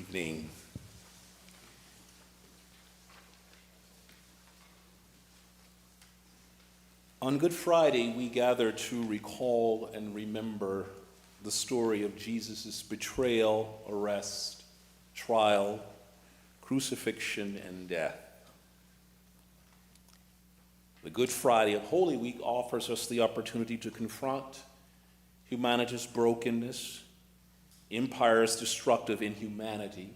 evening. On Good Friday, we gather to recall and remember the story of Jesus' betrayal, arrest, trial, crucifixion, and death. The Good Friday of Holy Week offers us the opportunity to confront humanity's brokenness, empire's destructive inhumanity,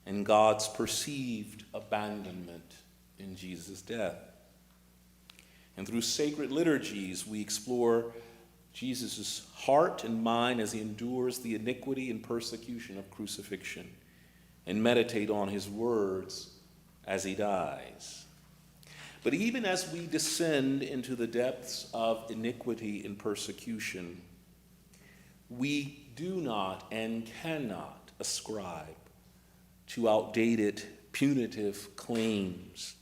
and God's perceived abandonment in Jesus' death. And through sacred liturgies, we explore Jesus' heart and mind as he endures the iniquity and persecution of crucifixion, and meditate on his words as he dies. But even as we descend into the depths of iniquity and persecution, we do not and cannot ascribe to outdated, punitive claims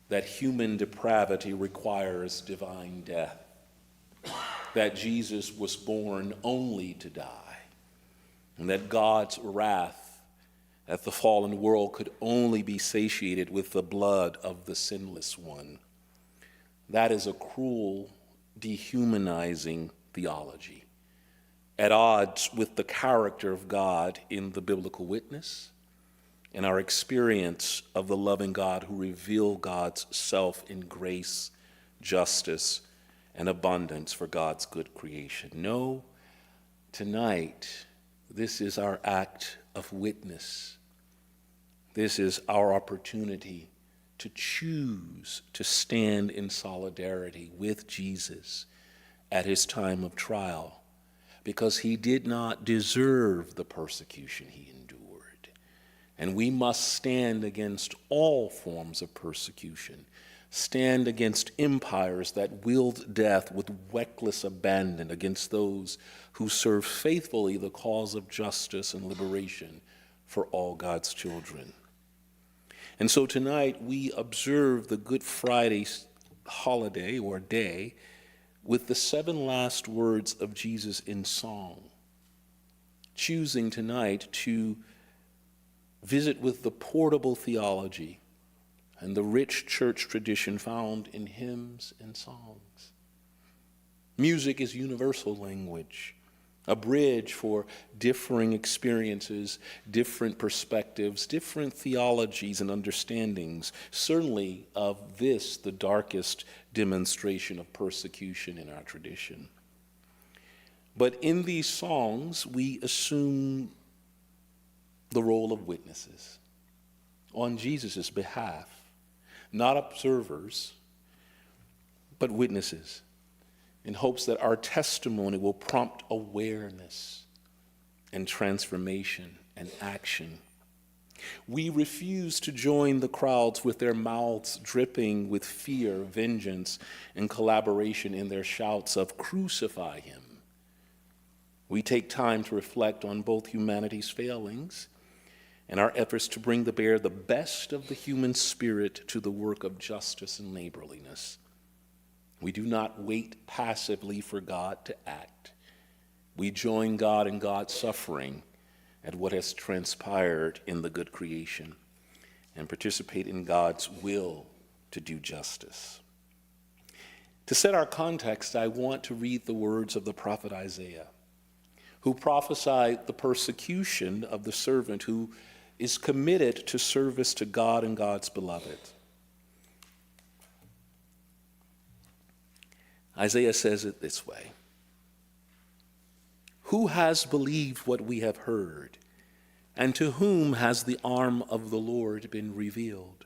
that human depravity requires divine death, that Jesus was born only to die, and that God's wrath at the fallen world could only be satiated with the blood of the sinless one. That is a cruel, dehumanizing theology, at odds with the character of God in the biblical witness and our experience of the loving God who revealed God's self in grace, justice, and abundance for God's good creation. No, tonight, this is our act of witness. This is our opportunity to choose to stand in solidarity with Jesus at his time of trial, because he did not deserve the persecution he endured. And we must stand against all forms of persecution, stand against empires that wield death with reckless abandon against those who serve faithfully the cause of justice and liberation for all God's children. And so tonight we observe the Good Friday holiday or day with the 7 last words of Jesus in song, choosing tonight to visit with the portable theology and the rich church tradition found in hymns and songs. Music is universal language, a bridge for differing experiences, different perspectives, different theologies and understandings, certainly of this, the darkest demonstration of persecution in our tradition. But in these songs, we assume the role of witnesses on Jesus' behalf, not observers, but witnesses, in hopes that our testimony will prompt awareness and transformation and action. We refuse to join the crowds with their mouths dripping with fear, vengeance, and collaboration in their shouts of "Crucify him." We take time to reflect on both humanity's failings and our efforts to bring to bear the best of the human spirit to the work of justice and neighborliness. We do not wait passively for God to act. We join God in God's suffering at what has transpired in the good creation and participate in God's will to do justice. To set our context, I want to read the words of the prophet Isaiah, who prophesied the persecution of the servant who is committed to service to God and God's beloved. Isaiah says it this way: "Who has believed what we have heard, and to whom has the arm of the Lord been revealed?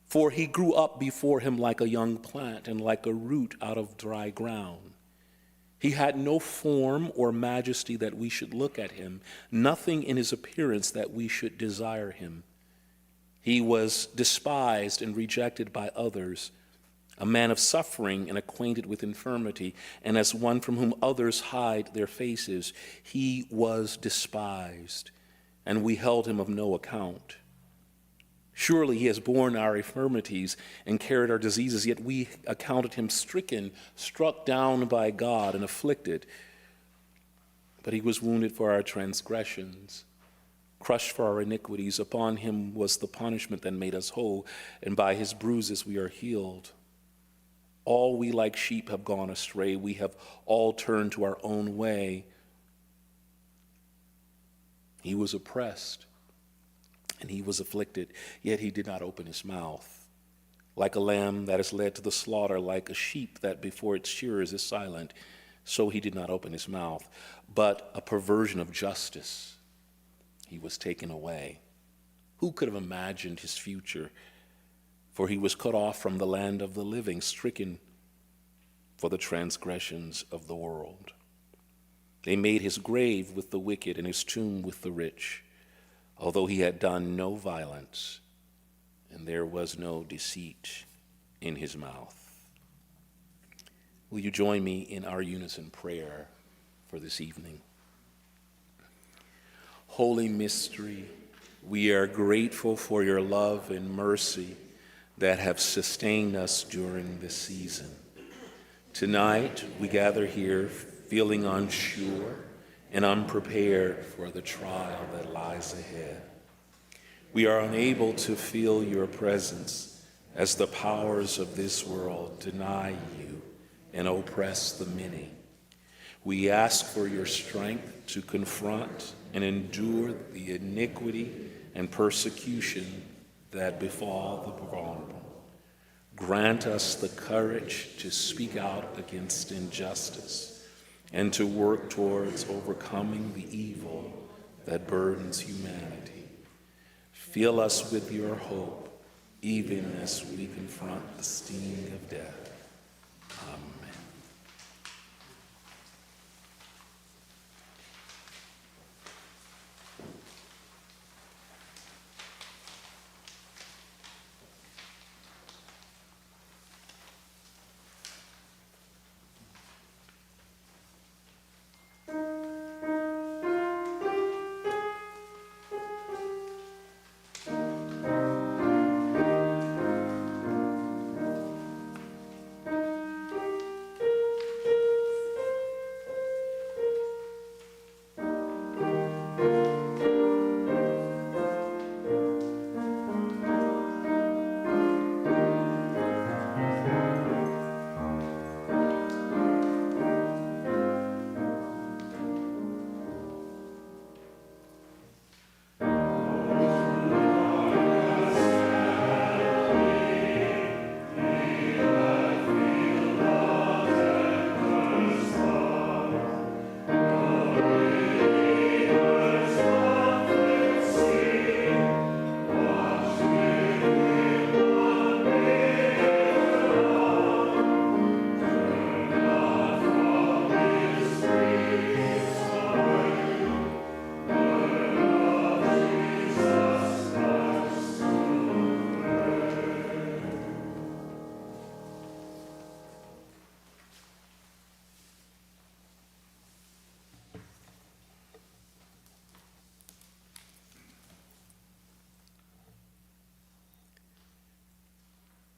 For he grew up before him like a young plant and like a root out of dry ground. He had no form or majesty that we should look at him, nothing in his appearance that we should desire him. He was despised and rejected by others, a man of suffering and acquainted with infirmity, and as one from whom others hide their faces. He was despised, and we held him of no account. Surely he has borne our infirmities and carried our diseases, yet we accounted him stricken, struck down by God, and afflicted. But he was wounded for our transgressions, crushed for our iniquities. Upon him was the punishment that made us whole, and by his bruises we are healed. All we like sheep have gone astray. We have all turned to our own way. He was oppressed and he was afflicted, yet he did not open his mouth. Like a lamb that is led to the slaughter, like a sheep that before its shearers is silent, so he did not open his mouth. But a perversion of justice, he was taken away. Who could have imagined his future? For he was cut off from the land of the living, stricken for the transgressions of the world. They made his grave with the wicked and his tomb with the rich, although he had done no violence, and there was no deceit in his mouth. Will you join me in our unison prayer for this evening? Holy mystery, we are grateful for your love and mercy that have sustained us during this season. Tonight, we gather here feeling unsure and unprepared for the trial that lies ahead. We are unable to feel your presence as the powers of this world deny you and oppress the many. We ask for your strength to confront and endure the iniquity and persecution that befall the vulnerable. Grant us the courage to speak out against injustice and to work towards overcoming the evil that burdens humanity. Fill us with your hope, even as we confront the sting of death. Amen.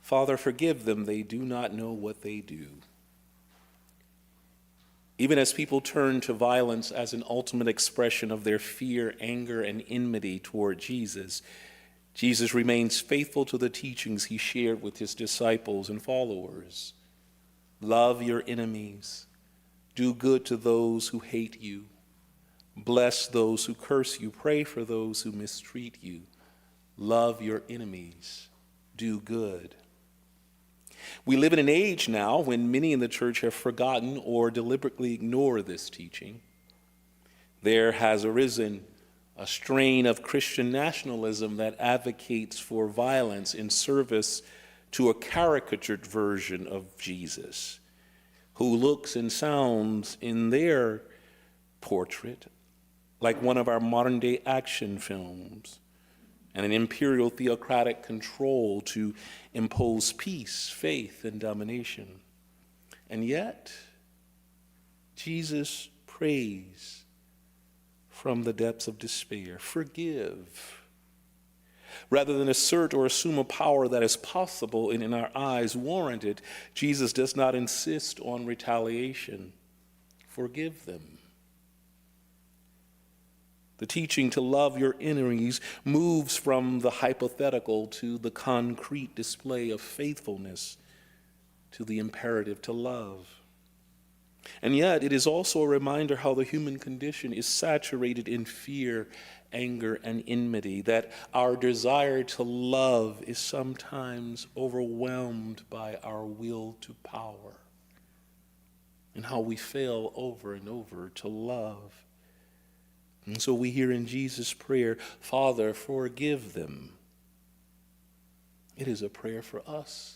Father, forgive them. They do not know what they do. Even as people turn to violence as an ultimate expression of their fear, anger, and enmity toward Jesus, Jesus remains faithful to the teachings he shared with his disciples and followers. Love your enemies. Do good to those who hate you. Bless those who curse you. Pray for those who mistreat you. Love your enemies. Do good. We live in an age now when many in the church have forgotten or deliberately ignore this teaching. There has arisen a strain of Christian nationalism that advocates for violence in service to a caricatured version of Jesus, who looks and sounds in their portrait like one of our modern-day action films, and an imperial theocratic control to impose peace, faith, and domination. And yet, Jesus prays from the depths of despair, forgive. Rather than assert or assume a power that is possible and in our eyes warranted, Jesus does not insist on retaliation. Forgive them. The teaching to love your enemies moves from the hypothetical to the concrete display of faithfulness, to the imperative to love. And yet, it is also a reminder how the human condition is saturated in fear, anger, and enmity, that our desire to love is sometimes overwhelmed by our will to power, and how we fail over and over to love. And so we hear in Jesus' prayer, Father, forgive them. It is a prayer for us.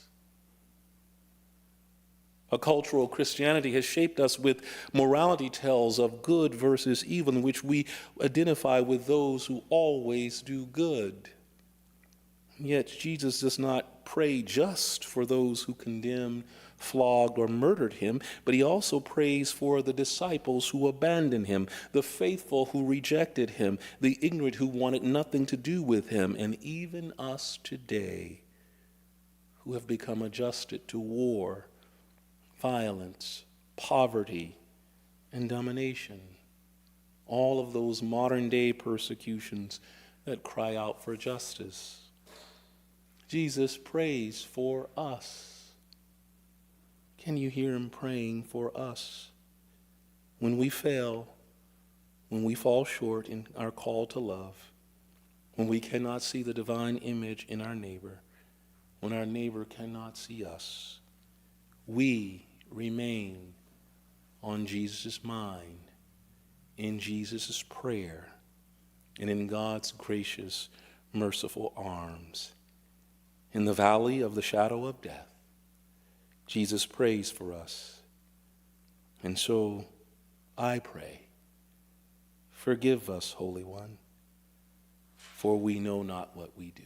A cultural Christianity has shaped us with morality tales of good versus evil, in which we identify with those who always do good. Yet Jesus does not pray just for those who condemned, flogged, or murdered him, but he also prays for the disciples who abandoned him, the faithful who rejected him, the ignorant who wanted nothing to do with him, and even us today who have become adjusted to war, violence, poverty, and domination. All of those modern-day persecutions that cry out for justice. Jesus prays for us. Can you hear him praying for us? When we fail, when we fall short in our call to love, when we cannot see the divine image in our neighbor, when our neighbor cannot see us, we remain on Jesus' mind, in Jesus' prayer, and in God's gracious, merciful arms. In the valley of the shadow of death, Jesus prays for us. And so I pray, forgive us, Holy One, for we know not what we do.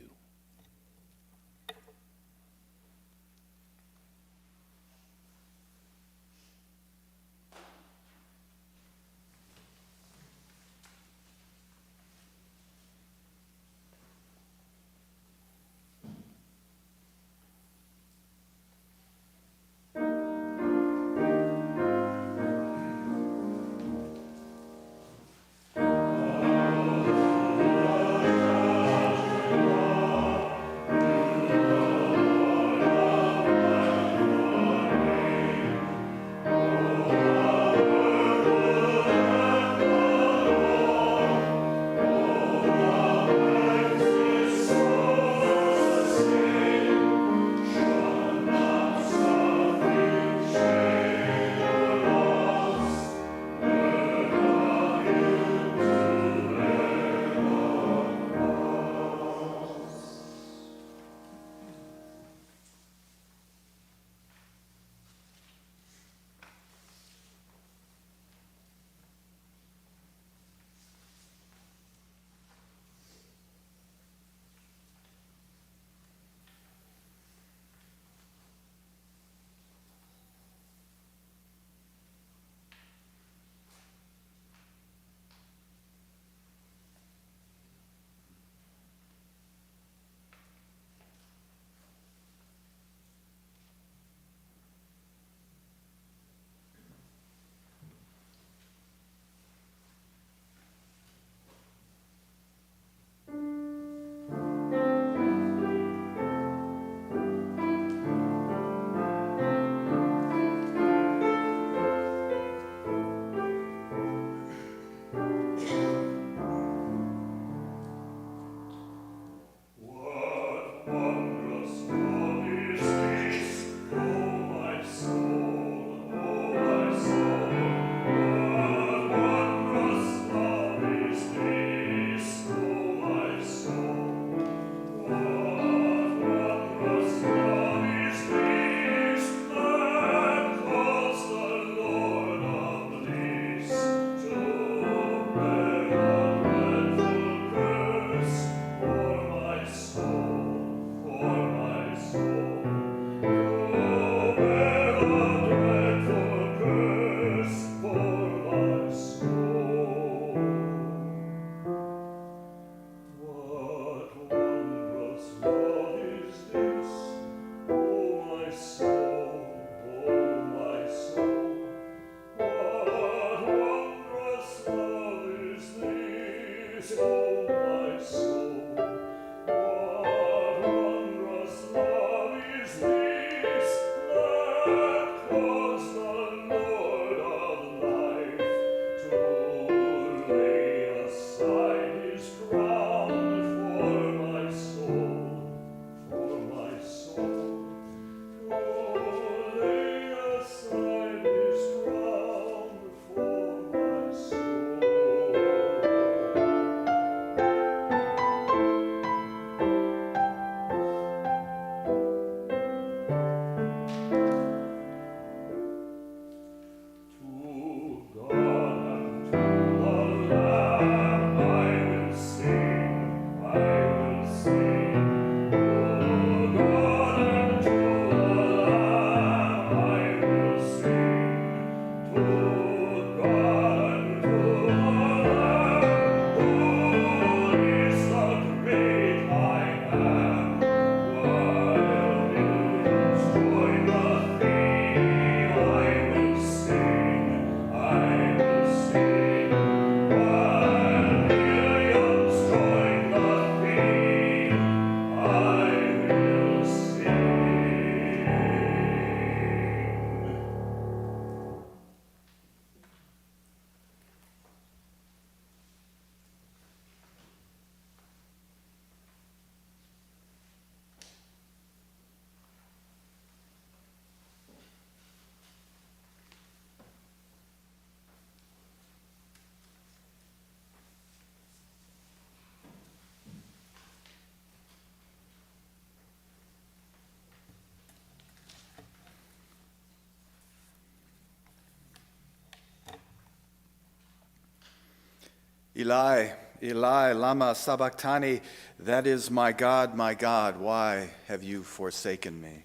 Eli, Eli, lama sabachthani, that is, my God, why have you forsaken me?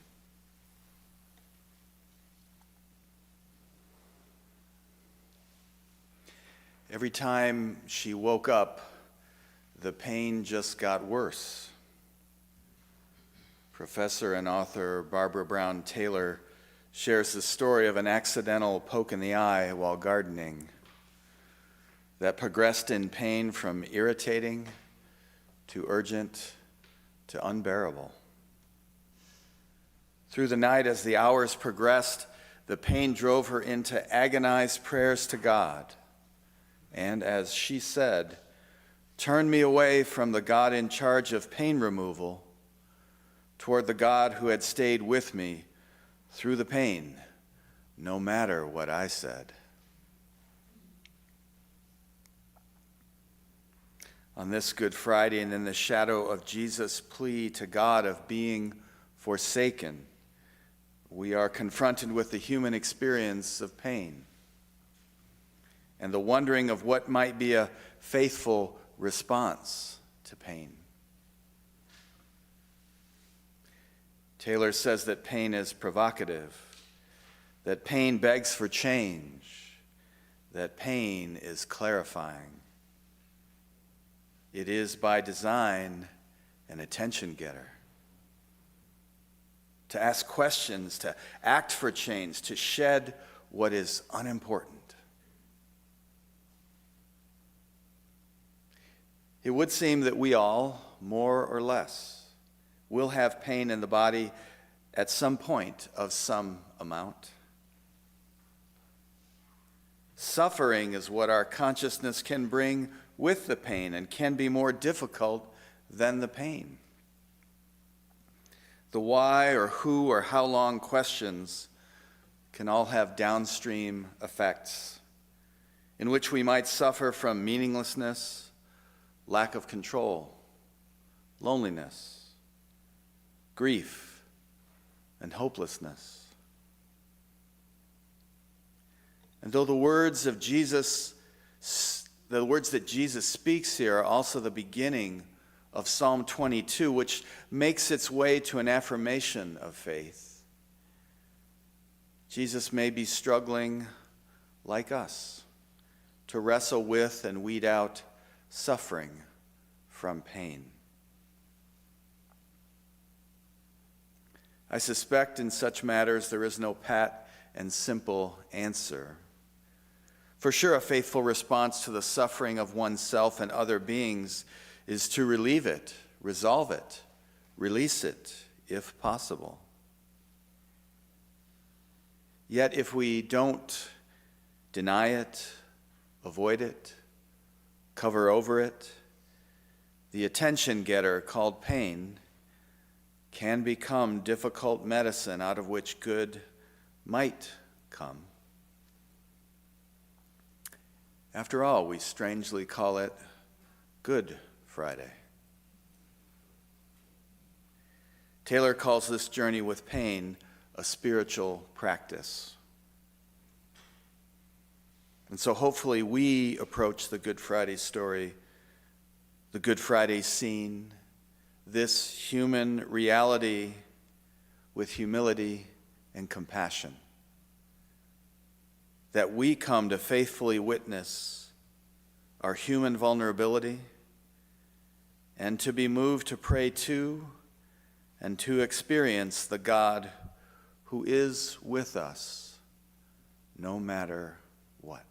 Every time she woke up, the pain just got worse. Professor and author Barbara Brown Taylor shares the story of an accidental poke in the eye while gardening that progressed in pain from irritating to urgent to unbearable. Through the night, as the hours progressed, the pain drove her into agonized prayers to God. And as she said, "Turn me away from the God in charge of pain removal toward the God who had stayed with me through the pain, no matter what I said." On this Good Friday, and in the shadow of Jesus' plea to God of being forsaken, we are confronted with the human experience of pain and the wondering of what might be a faithful response to pain. Taylor says that pain is provocative, that pain begs for change, that pain is clarifying. It is by design an attention getter. To ask questions, to act for change, to shed what is unimportant. It would seem that we all, more or less, will have pain in the body at some point of some amount. Suffering is what our consciousness can bring with the pain and can be more difficult than the pain. The why or who or how long questions can all have downstream effects in which we might suffer from meaninglessness, lack of control, loneliness, grief, and hopelessness. And though the words that Jesus speaks here are also the beginning of Psalm 22, which makes its way to an affirmation of faith, Jesus may be struggling, like us, to wrestle with and weed out suffering from pain. I suspect in such matters there is no pat and simple answer. For sure, a faithful response to the suffering of oneself and other beings is to relieve it, resolve it, release it, if possible. Yet if we don't deny it, avoid it, cover over it, the attention getter called pain can become difficult medicine out of which good might come. After all, we strangely call it Good Friday. Taylor calls this journey with pain a spiritual practice. And so hopefully we approach the Good Friday story, the Good Friday scene, this human reality with humility and compassion. That we come to faithfully witness our human vulnerability and to be moved to pray to and to experience the God who is with us no matter what.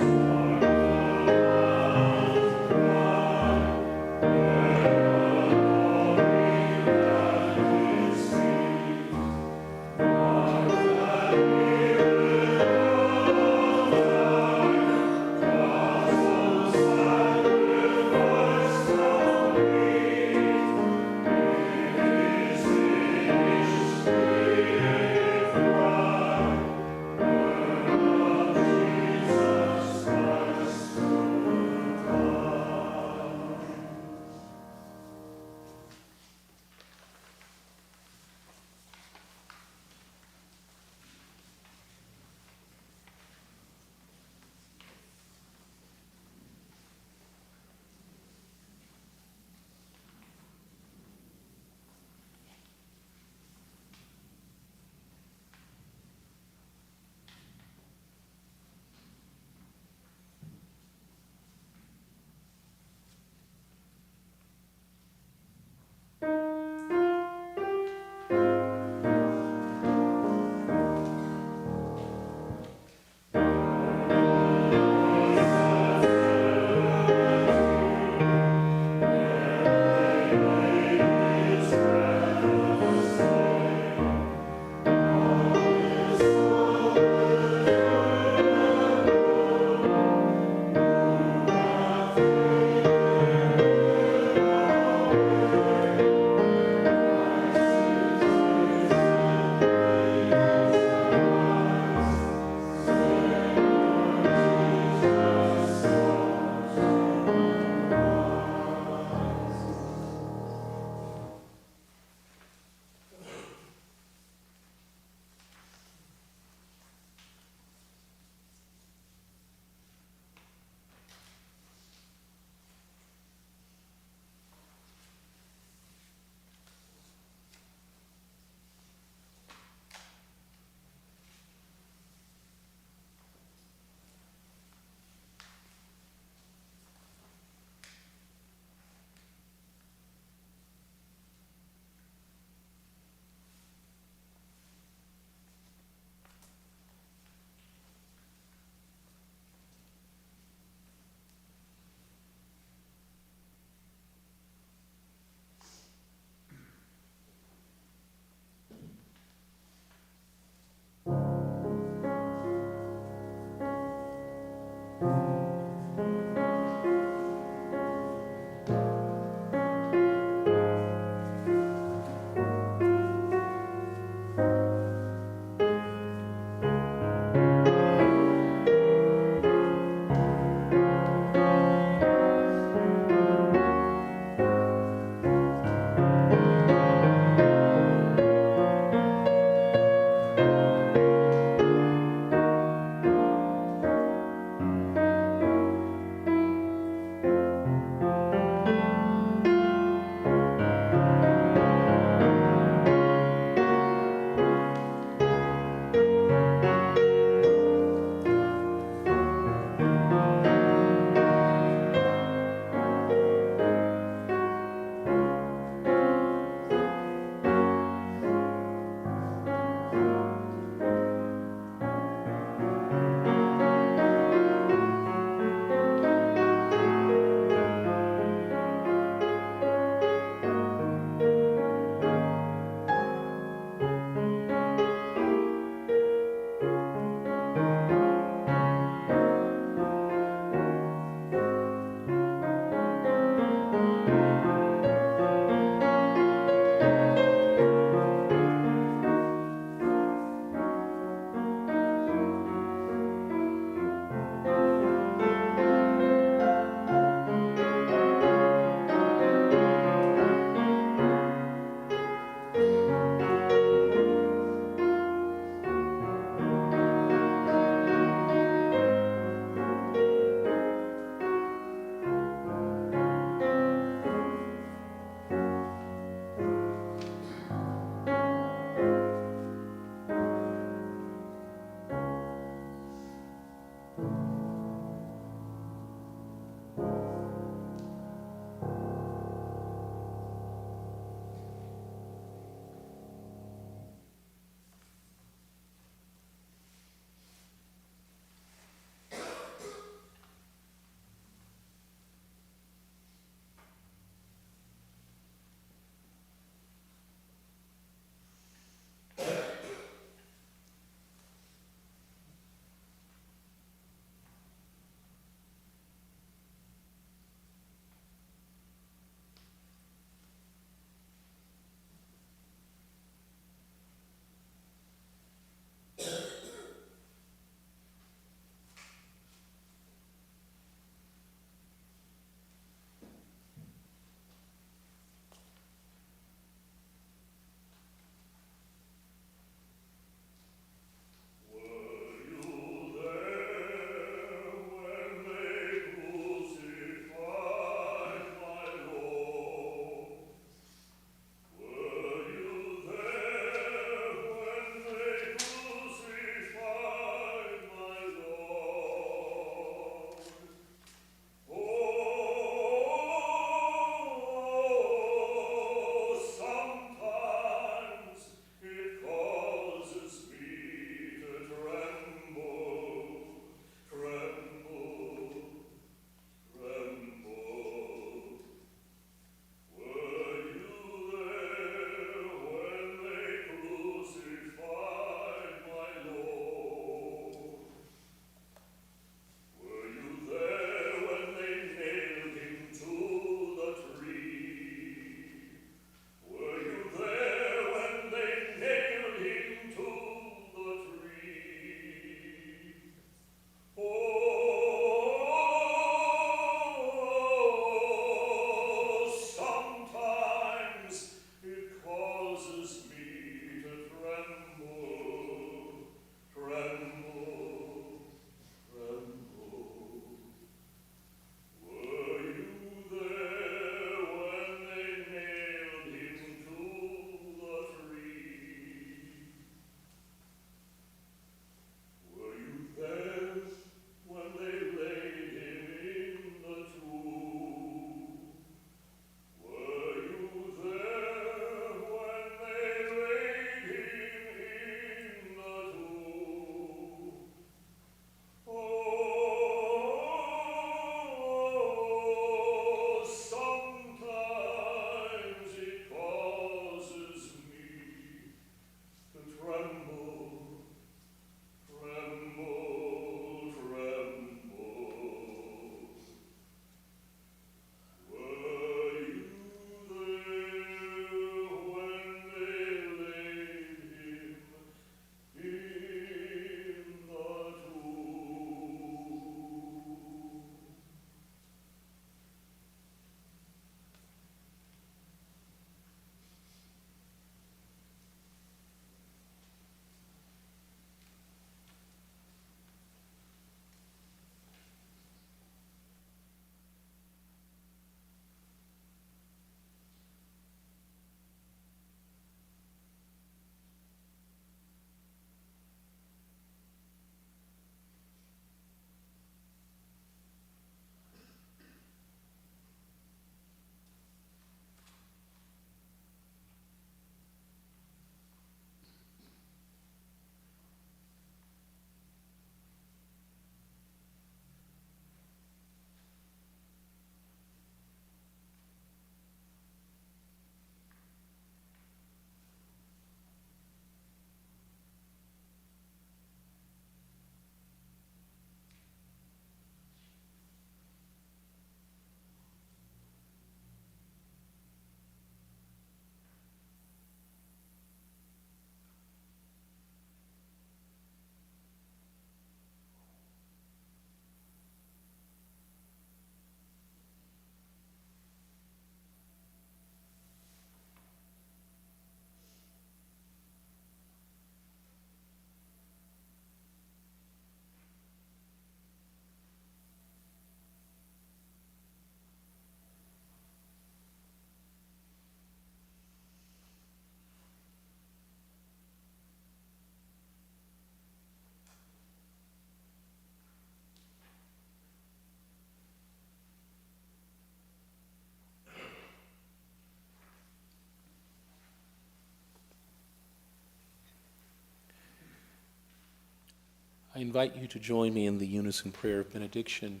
invite you to join me in the unison prayer of benediction.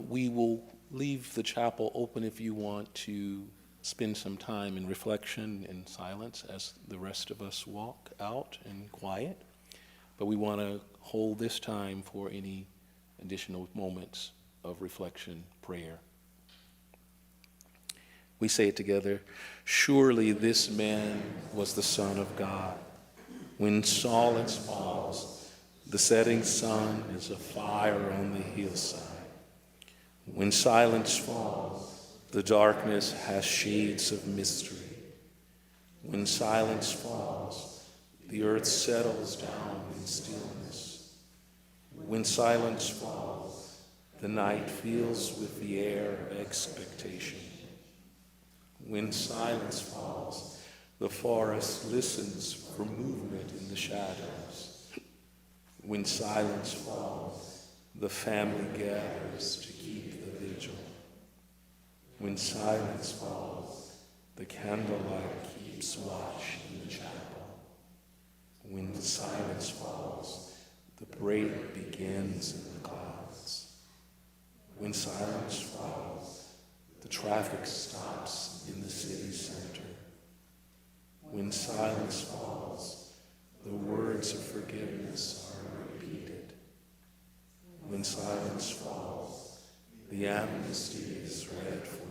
We will leave the chapel open if you want to spend some time in reflection and silence as the rest of us walk out in quiet. But we want to hold this time for any additional moments of reflection, prayer. We say it together. Surely this man was the Son of God. When silence falls, the setting sun is a fire on the hillside. When silence falls, the darkness has shades of mystery. When silence falls, the earth settles down in stillness. When silence falls, the night fills with the air of expectation. When silence falls, the forest listens for movement in the shadows. When silence falls, the family gathers to keep the vigil. When silence falls, the candlelight keeps watch in the chapel. When silence falls, the parade begins in the clouds. When silence falls, the traffic stops in the city center. When silence falls, the words of forgiveness are repeated. When silence falls, the amnesty is read for